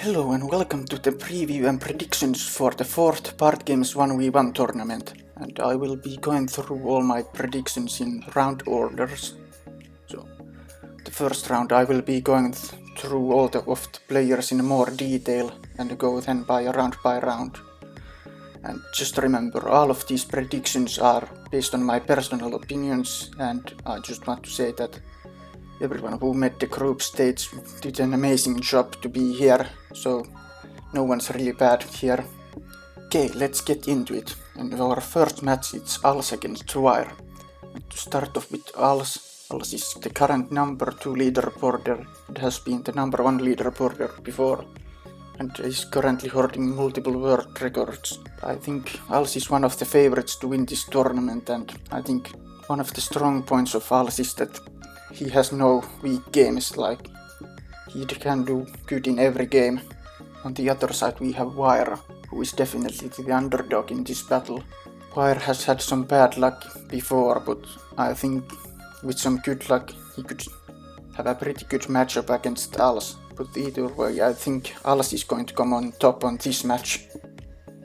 Hello and welcome to the preview and predictions for the 4th Part Games 1v1 tournament, and I will be going through all my predictions in round orders. So, the first round I will be going through all of the players in more detail and go then by round. And just remember, all of these predictions are based on my personal opinions, and I just want to say that everyone who made the group stage did an amazing job to be here, so no one's really bad here. Okay, let's get into it. And our first match is Als against Wire. And to start off with Als is the current number 2 leaderboarder. It has been the number 1 leaderboarder before, and is currently holding multiple world records. I think Als is one of the favorites to win this tournament, and I think one of the strong points of Als is that he has no weak games, like he can do good in every game. On the other side we have Wire, who is definitely the underdog in this battle. Wire has had some bad luck before, but I think with some good luck he could have a pretty good matchup against Als. But either way, I think Als is going to come on top on this match.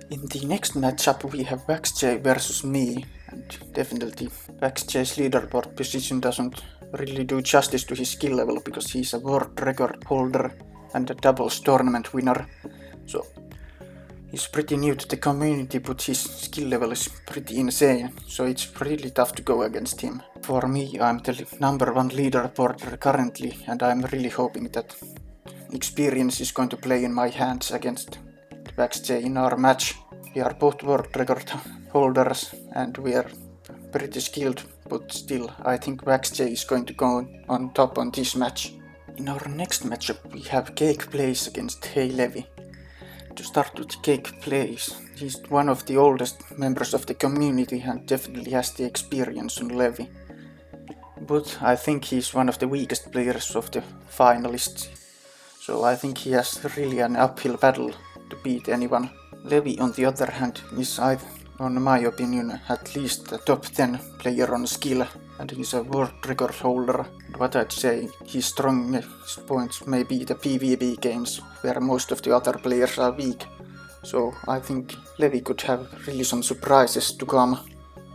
In the next matchup we have Waxj versus me, and definitely Waxj's leaderboard position doesn't really do justice to his skill level, because he's a world record holder and a doubles tournament winner. So he's pretty new to the community, but his skill level is pretty insane, so it's really tough to go against him. For me, I'm the number 1 leaderboarder currently, and I'm really hoping that experience is going to play in my hands against Waxj in our match. We are both world record holders and we are pretty skilled, but still I think Waxj is going to go on top on this match. In our next matchup we have Cake Plays against Hey Levi. To start with Cake Plays, he's one of the oldest members of the community and definitely has the experience on Levi. But I think he's one of the weakest players of the finalists, so I think he has really an uphill battle to beat anyone. Levi, on the other hand, is, on my opinion, at least a top 10 player on skill, and he's a world record holder. What I'd say, his strongest points may be the PvP games, where most of the other players are weak. So I think Levi could have really some surprises to come,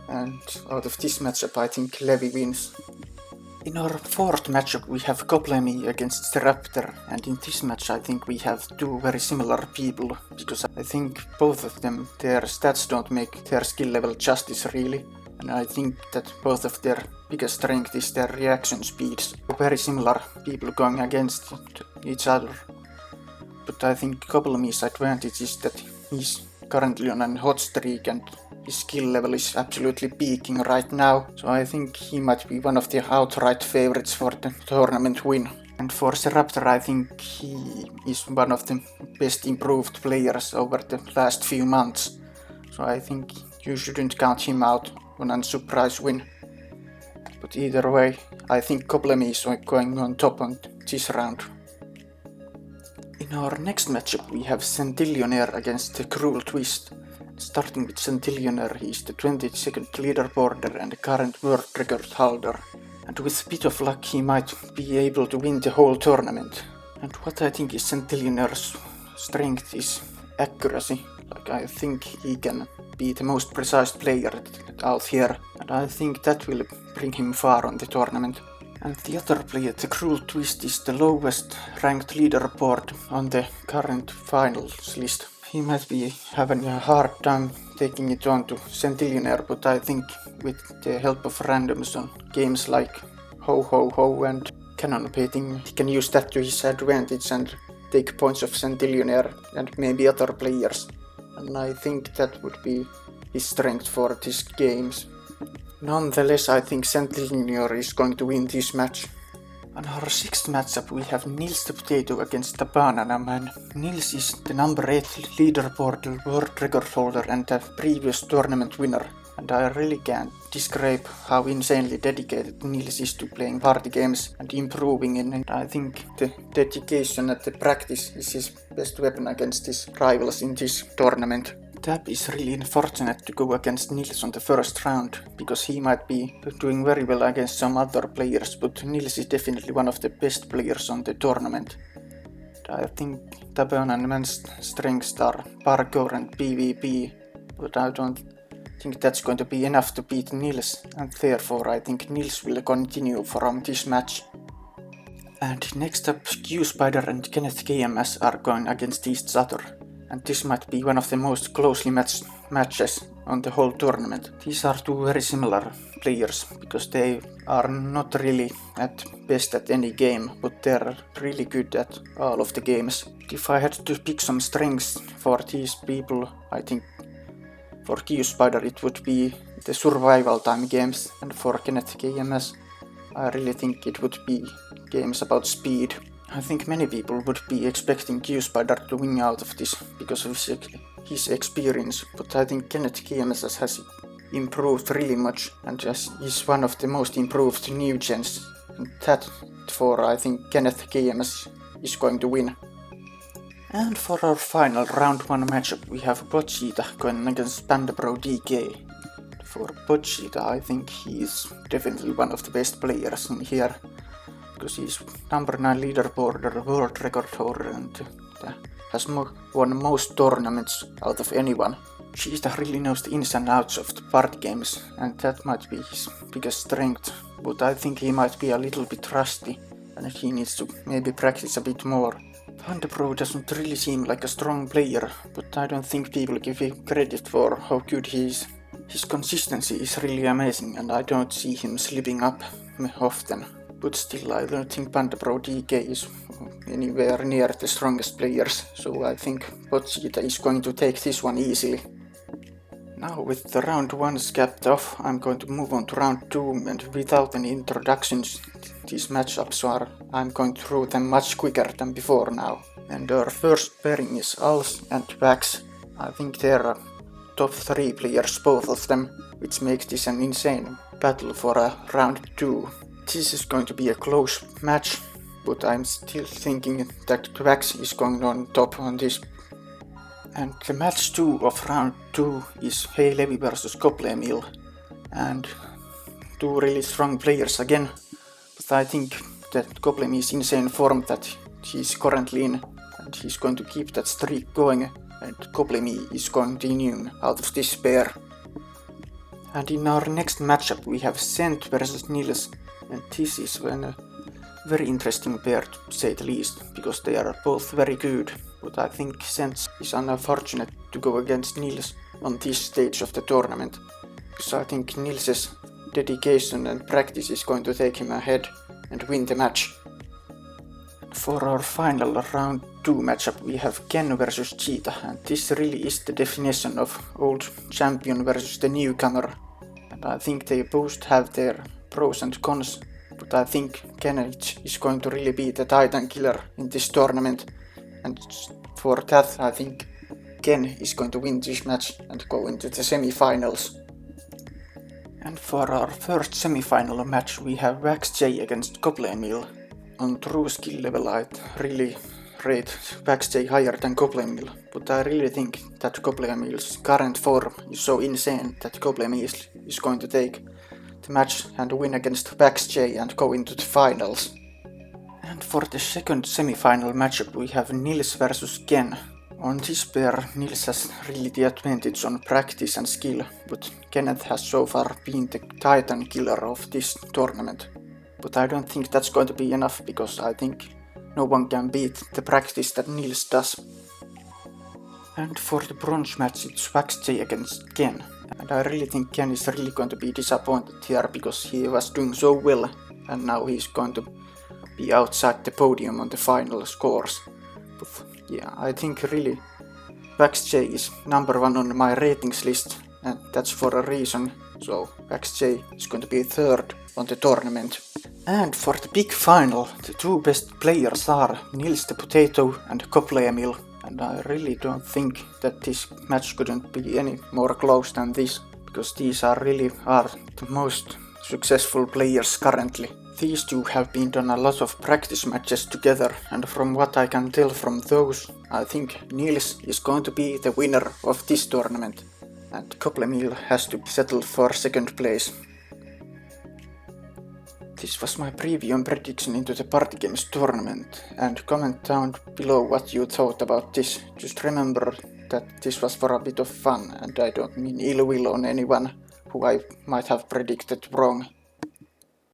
and out of this matchup I think Levi wins. In our 4th matchup we have Goblemy against Raptor, and in this match I think we have two very similar people, because I think both of them, their stats don't make their skill level justice really, and I think that both of their biggest strength is their reaction speeds. Very similar people going against each other, but I think Goblemy's advantage is that he's currently on a hot streak and his skill level is absolutely peaking right now, so I think he might be one of the outright favorites for the tournament win. And for Raptor, I think he is one of the best improved players over the last few months, so I think you shouldn't count him out on a surprise win. But either way, I think Goblemy is going on top on this round. In our next matchup we have Centillionaire against the Cruel Twist. Starting with Centillionaire, he is the 22nd leaderboarder and current world record holder, and with a bit of luck he might be able to win the whole tournament. And what I think is Centillionaire's strength is accuracy. Like, I think he can be the most precise player out here, and I think that will bring him far on the tournament. And the other player, the Cruel Twist, is the lowest ranked leaderboard on the current finals list. He might be having a hard time taking it on to Centillionaire, but I think with the help of randoms on games like Ho Ho Ho and Cannon Baiting, he can use that to his advantage and take points of Centillionaire and maybe other players. And I think that would be his strength for these games. Nonetheless, I think Centillionaire is going to win this match. On our 6th matchup we have Nils the Potato against the Banana Man. Nils is the number 8 leaderboard world record holder and a previous tournament winner, and I really can't describe how insanely dedicated Nils is to playing party games and improving in it. I think the dedication and the practice is his best weapon against his rivals in this tournament. Tab is really unfortunate to go against Nils on the first round, because he might be doing very well against some other players, but Nils is definitely one of the best players on the tournament. I think Tabeon and men's strengths are parkour and PvP, but I don't think that's going to be enough to beat Nils, and therefore I think Nils will continue from this match. And next up, Q-Spider and Kenneth KMS are going against each other, and this might be one of the most closely matched matches on the whole tournament. These are two very similar players, because they are not really at best at any game, but they're really good at all of the games. If I had to pick some strengths for these people, I think for Q-Spider it would be the survival time games, and for Kenneth KMS I really think it would be games about speed. I think many people would be expecting Q-Spider to win out of this because of his experience, but I think Kenneth KMS has improved really much and is one of the most improved new gens, and therefore I think Kenneth KMS is going to win. And for our final round 1 matchup we have Pochita going against PandaBro DK. For Pochita, I think he is definitely one of the best players in here, because he's number 9 leaderboard world record holder and has won most tournaments out of anyone. Cheetah really knows the ins and outs of the party games, and that might be his biggest strength, but I think he might be a little bit rusty and he needs to maybe practice a bit more. PandaBro doesn't really seem like a strong player, but I don't think people give him credit for how good he is. His consistency is really amazing and I don't see him slipping up often, but still I don't think PandaBro DK is anywhere near the strongest players, so I think Pochita is going to take this one easily. Now with the round 1 capped off, I'm going to move on to round 2, and without any introductions, these matchups I'm going through them much quicker than before now. And our first pairing is Als and Vax. I think they're top 3 players, both of them, which makes this an insane battle for a round 2. This is going to be a close match, but I'm still thinking that Vax is going on top on this. And the match 2 of round 2 is Hey Levi vs Gobblemil, and two really strong players again, but I think that Gobblemil is insane form that he's currently in, and he's going to keep that streak going, and Gobblemil is continuing out of this pair. And in our next matchup we have Sent vs Nils, and this is a very interesting pair to say the least, because they are both very good, but I think Sent is unfortunate to go against Nils on this stage of the tournament, because I think Nils's dedication and practice is going to take him ahead and win the match. For our final round 2 matchup we have Ken vs Cheetah, and this really is the definition of old champion versus the newcomer, and I think they both have their pros and cons, but I think Ken is going to really be the Titan killer in this tournament, and for that I think Ken is going to win this match and go into the semi-finals. And for our first semi-final match we have VaxJ against Gobblemil. On true skill level I'd really rate VaxJ higher than Gobblemil, but I really think that Gobblemil's current form is so insane that Gobblemil is going to take the match and win against VaxJ and go into the finals. And for the second semi-final matchup we have Nils vs Ken. On this pair Nils has really the advantage on practice and skill, but Kenneth has so far been the Titan killer of this tournament. But I don't think that's going to be enough, because I think no one can beat the practice that Nils does. And for the bronze match it's VaxJ against Ken, and I really think Ken is really going to be disappointed here, because he was doing so well and now he's going to be outside the podium on the final scores. But yeah, I think really VaxJ is number 1 on my ratings list, and that's for a reason, so VaxJ is going to be 3rd on the tournament. And for the big final, the 2 best players are Nils the Potato and Gobblemil, and I really don't think that this match couldn't be any more close than this, because these are the most successful players currently. These two have been done a lot of practice matches together, and from what I can tell from those, I think Nils is going to be the winner of this tournament, and Gobblemil has to settle for 2nd place. This was my preview and prediction into the Party Games tournament, and comment down below what you thought about this. Just remember that this was for a bit of fun, and I don't mean ill will on anyone who I might have predicted wrong.